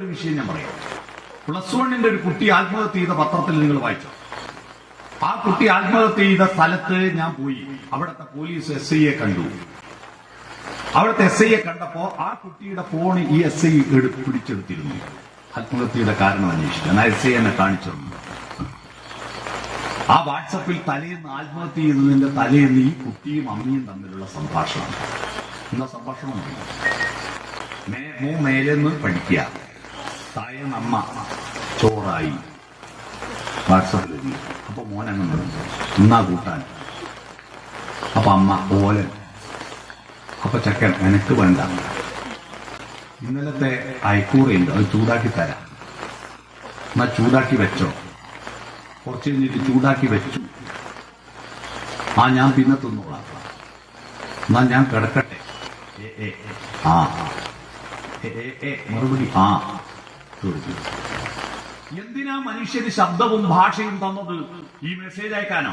ഒരു വിഷയം ഞാൻ പറയാം. +1 ഒരു കുട്ടി ആത്മഹത്യ ചെയ്ത പത്രത്തിൽ നിങ്ങൾ വായിച്ചു. ആ കുട്ടി ആത്മഹത്യ ചെയ്ത സ്ഥലത്ത് ഞാൻ പോയി. അവിടുത്തെ പോലീസ് SIയെ കണ്ടു. അവിടുത്തെ SIയെ കണ്ടപ്പോ ആ കുട്ടിയുടെ ഫോൺ ഈ SI പിടിച്ചെടുത്തിരുന്നു. ആത്മഹത്യയുടെ കാരണം അന്വേഷിക്കാൻ ആ SI എന്നെ കാണിച്ചിരുന്നു. ആ വാട്സപ്പിൽ തലേന്ന് ആത്മഹത്യ ചെയ്യുന്നതിന്റെ തലേന്ന് ഈ കുട്ടിയും അമ്മയും തമ്മിലുള്ള സംഭാഷണം. എന്താ സംഭാഷണം? മേലെന്ന് പഠിക്കുക, താഴെന്ന് അമ്മ ചോറായി വാട്സപ്പിൽ. അപ്പൊ മോനങ്ങനെ ഇന്നാ കൂട്ടാൻ. അപ്പൊ അമ്മ ഓലൻ. അപ്പൊ ചക്കൻ എനിക്ക് വേണ്ട, ഇന്നലത്തെ അയക്കൂറയുണ്ട്, അത് ചൂടാക്കി തരാം, എന്നാ ചൂടാക്കി വെച്ചോ. കുറച്ച് കഴിഞ്ഞിട്ട് ചൂടാക്കി വെച്ചു. ഞാൻ പിന്നെ തിന്നോളാം, എന്നാ ഞാൻ കിടക്കട്ടെ. മറുപടി എന്തിനാ മനുഷ്യന് ശബ്ദവും ഭാഷയും തന്നത്? ഈ മെസ്സേജ് അയക്കാനോ?